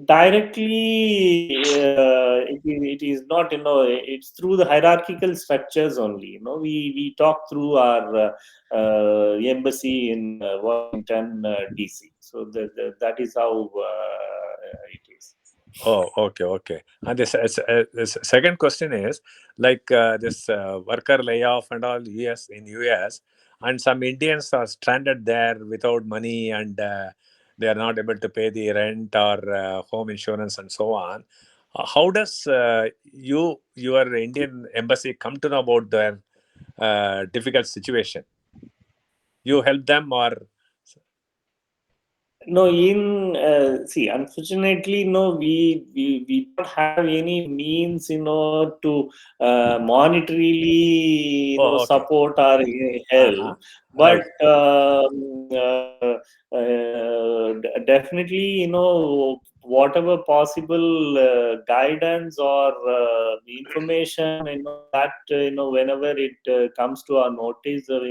directly, it is not. It's through the hierarchical structures only. We talk through our embassy in Washington, DC. So that is how it is. Oh, okay, okay. And this second question is like this worker layoff and all in US, and some Indians are stranded there without money, and they are not able to pay the rent or home insurance and so on. How does your Indian embassy come to know about their difficult situation? You help them, or No, see, unfortunately, no, we don't have any means, to monetarily, oh, okay, support or uh-huh, help. But right. definitely, whatever possible guidance or information, that whenever it comes to our notice, or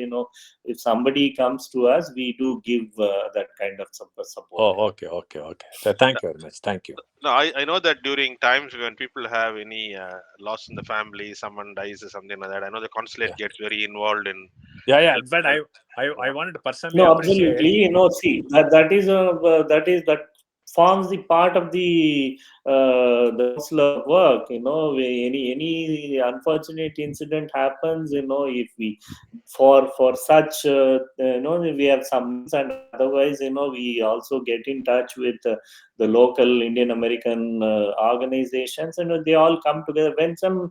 if somebody comes to us, we do give that kind of support. Oh, okay, okay, okay. Thank you very much. Thank you. No, I know that during times when people have any loss in the family, someone dies or something like that, I know the consulate Yeah. gets very involved in Yeah, yeah. But help. I Yeah. wanted to personally No, appreciate. absolutely. See, that is that forms the part of the consular work. Any unfortunate incident happens, if we for such we have summons, and otherwise we also get in touch with the local Indian American organizations, and they all come together when some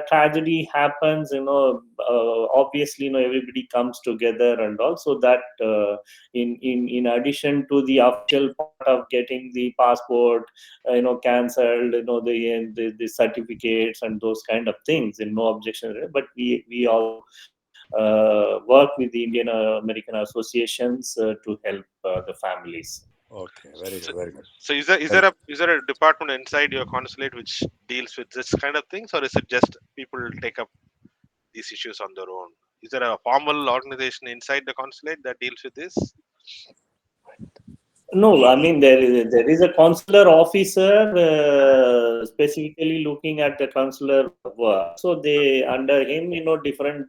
tragedy happens. Obviously everybody comes together, and also that in addition to the official part of getting the passport cancelled, the certificates and those kind of things, and no objection, but we also work with the Indian American associations to help the families. Okay, very So, good, very good. so is there a department inside your consulate which deals with this kind of things, or is it just people take up these issues on their own? Is there a formal organization inside the consulate that deals with this? No, I mean there is a consular officer specifically looking at the consular work. So they under him, different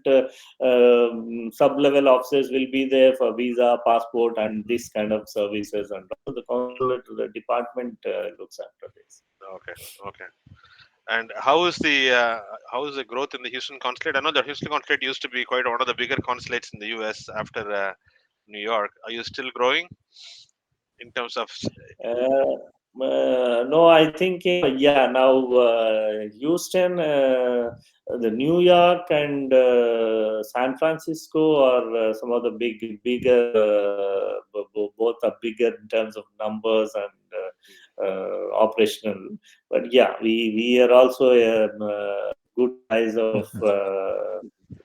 sub-level officers will be there for visa, passport, and this kind of services. And also the consular department looks after this. Okay, okay. And how is the growth in the Houston consulate? I know the Houston consulate used to be quite one of the bigger consulates in the U.S. after New York. Are you still growing in terms of? No, I think yeah. Now Houston, the New York, and San Francisco are some of the bigger. Both are bigger in terms of numbers and operational. But yeah, we are also a good size of.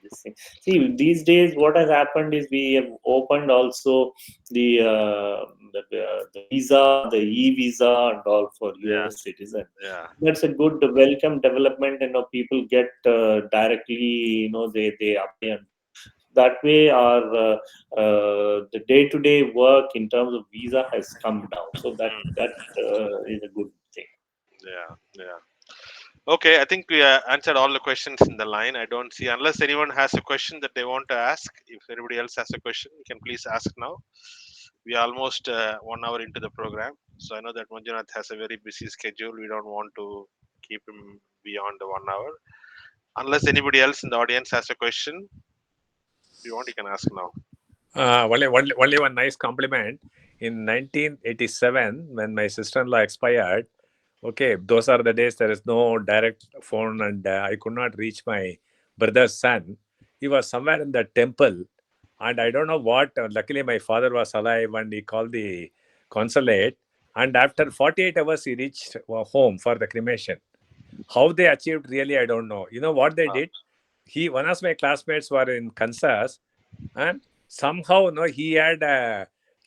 This thing. See, these days, what has happened is we have opened also the visa, the e-visa, and all for Yeah, US citizens. yeah, That's a good welcome development. People get directly, they apply, and that way our the day-to-day work in terms of visa has come down. So that is a good thing. yeah, yeah. Okay, I think we answered all the questions in the line. I don't see, unless anyone has a question that they want to ask. If anybody else has a question, you can please ask now. We are almost 1 hour into the program, so I know that Manjunath has a very busy schedule. We don't want to keep him beyond the 1 hour. Unless anybody else in the audience has a question, if you want, you can ask now. Only one nice compliment. In 1987, when my sister-in-law expired, okay, those are the days there is no direct phone, and I could not reach my brother's son. He was somewhere in the temple, and I don't know what. Luckily, my father was alive, and he called the consulate. And after 48 hours, he reached home for the cremation. How they achieved, really, I don't know. You know what they Wow. did? One of my classmates were in Kansas, and somehow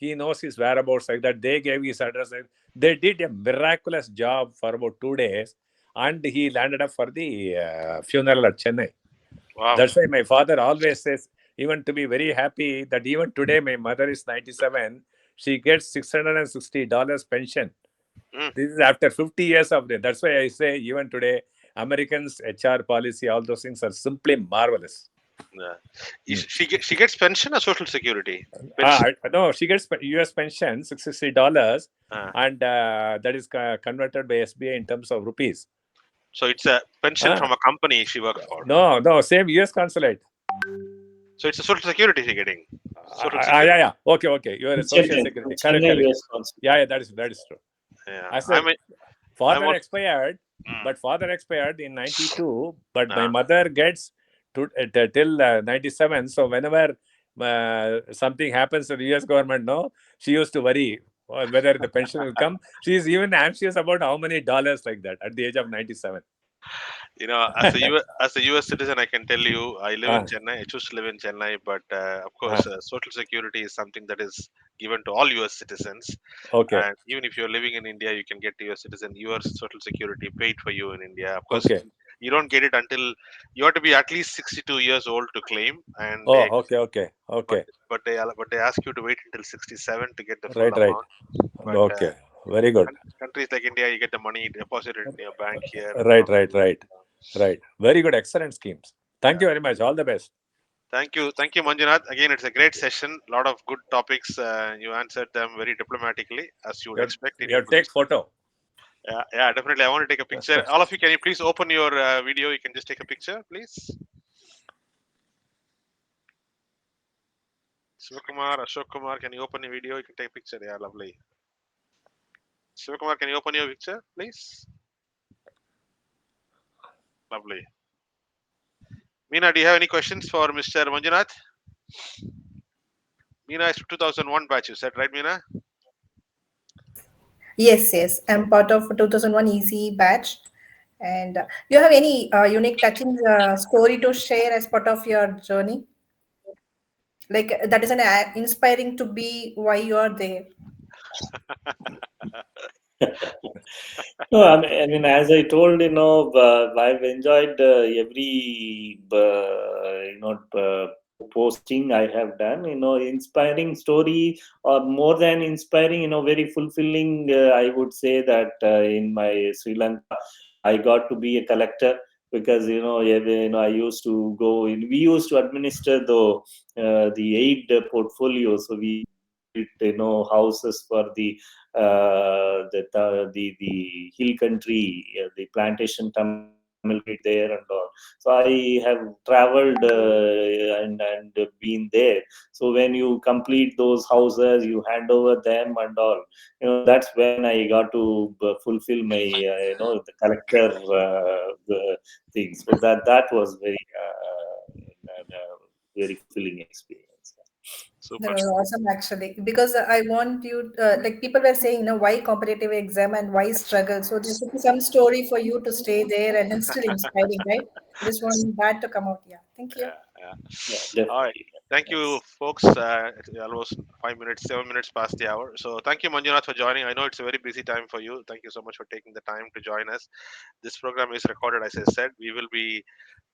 he knows his whereabouts, like that. They gave his address. They did a miraculous job for about 2 days, and he landed up for the funeral at Chennai. Wow. That's why my father always says, even to be very happy that even today my mother is 97, she gets $660 pension. Mm, This is after 50 years of it. That's why I say even today Americans HR policy, all those things are simply marvelous. yeah. Mm. She gets pension or social security? Pension. No, she gets US pension, $660, Uh, and that is converted by SBI in terms of rupees. so it's a pension Ah, from a company she works for. no, same US consulate. So it's a social security she's getting. Social security. Yeah. Okay. You are a social Chennai, security. Correct. Chennai US Consul. Yeah, that is true. Yeah. I said I'm father also. expired, Mm, but father expired in 92, but my uh, mother gets till 97. So whenever something happens to the US government, no, she used to worry whether the pension will come. She is even anxious about how many dollars, like that, at the age of 97. as a US citizen, I can tell you, I live in Ah, Chennai. I choose to live in Chennai, but of ah, course, Social Security is something that is given to all US citizens. okay, And even if you're living in India, you can get US citizen. Your Social Security paid for you in India. Of course, okay. you don't get it until you have to be at least 62 years old to claim, and Oh, okay, but okay. but they ask you to wait until 67 to get the full Right. amount. But Okay, very good. countries like India, you get the money deposited in your bank here. Right. Very good. Excellent schemes. Thank you very much. All the best. Thank you, Manjunath. Again, it's a great session. A lot of good topics. You answered them very diplomatically, as you would expect in You your have to take position. photo. Yeah, yeah, definitely. I want to take a picture. All of you, can you please open your video? You can just take a picture, please. Shivakumar, Ashok Kumar, can you open your video? You can take a picture. Yeah, lovely. Shivakumar, can you open your picture, please? Lovely. Meena, do you have any questions for Mr. Manjunath? Meena is 2001 batch, you said, right, Meena? Yes, yes. I'm part of 2001 EC batch. And you have any unique touching story to share as part of your journey? Like that is an inspiring to be why you are there. No, I mean, as I told, I've enjoyed every, posting I have done. Inspiring story, or more than inspiring, very fulfilling. I would say that in my Sri Lanka, I got to be a collector because I used to go in. We used to administer the aid portfolio, so we built houses for the hill country, the plantation Tamil country there and all. So I have traveled and been there. So when you complete those houses, you hand over them and all. That's when I got to fulfill my the collector thing. So that was very fulfilling experience. That Super. was awesome, actually, because I want you, like people were saying, why competitive exam and why struggle. So there should be some story for you to stay there and then still inspiring, right? I just want that to come out. Yeah. Thank you. Yeah, yeah. Yeah, All right. definitely. Thank you, Yes. folks. It's almost 5 minutes, 7 minutes past the hour. So thank you, Manjunath, for joining. I know it's a very busy time for you. Thank you so much for taking the time to join us. This program is recorded, as I said. We will be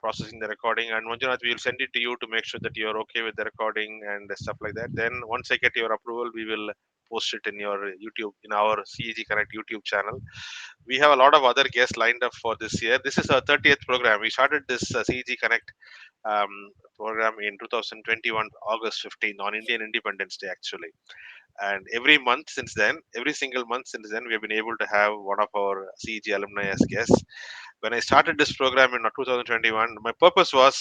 processing the recording, and Manjunath, we will send it to you to make sure that you're okay with the recording and stuff like that. Then once I get your approval, we will post it in your YouTube, in our CEG Connect YouTube channel. We have a lot of other guests lined up for this year. This is our 30th program. We started this CEG Connect um, program in 2021, August 15, on Indian Independence Day, actually. And every month since then, every single month since then, we have been able to have one of our CEG alumni as guests. When I started this program in 2021, my purpose was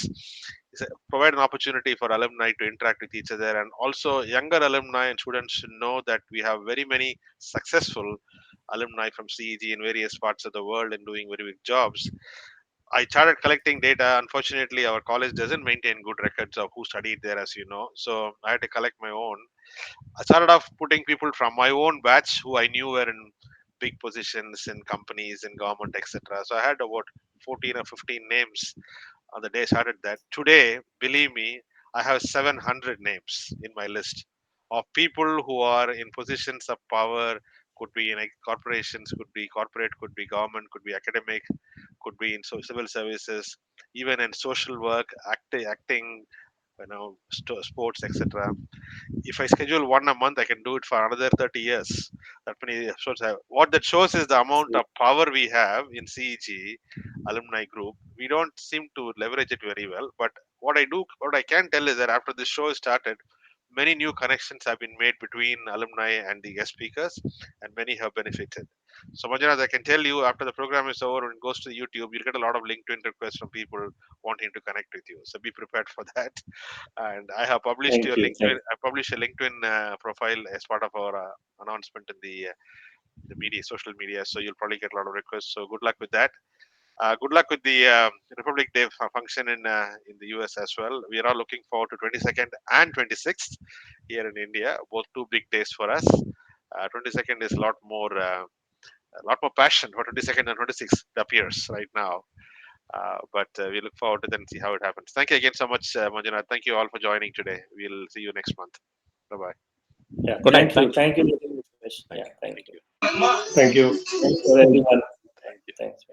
provide an opportunity for alumni to interact with each other, and also younger alumni and students should know that we have very many successful alumni from CEG in various parts of the world and doing very big jobs. I started collecting data. Unfortunately, our college doesn't maintain good records of who studied there, as you know. So I had to collect my own. I started off putting people from my own batch who I knew were in big positions in companies, in government, etc. So I had about 14 or 15 names on the day I started that. Today, believe me, I have 700 names in my list of people who are in positions of power, could be in corporations, could be corporate, could be government, could be academic, could be in civil services, even in social work, acting, sports, etc. If I schedule one a month, I can do it for another 30 years. That many shows have. What that shows is the amount of power we have in CEG alumni group. We don't seem to leverage it very well. But what I can tell is that after this show started, many new connections have been made between alumni and the guest speakers, and many have benefited. So, Manjunath, I can tell you after the program is over, when it goes to YouTube, you'll get a lot of LinkedIn requests from people wanting to connect with you. So, be prepared for that. And I have published your Thank you. LinkedIn. Thank I published a LinkedIn profile as part of our announcement in the media, social media. So you'll probably get a lot of requests. So good luck with that. Good luck with the Republic Day function in the US as well. We are all looking forward to 22nd and 26th here in India. Both two big days for us. 22nd is a lot more passion for 22nd and 26th. It appears right now. But we look forward to then see how it happens. Thank you again so much, Manjunath. Thank you all for joining today. We'll see you next month. Bye bye. Yeah, Good night. thank you. Thank you. Thank you very much. Thank Yeah, you. thank Thank you. you. Thank you. Thanks for everyone. Thank you. Thanks.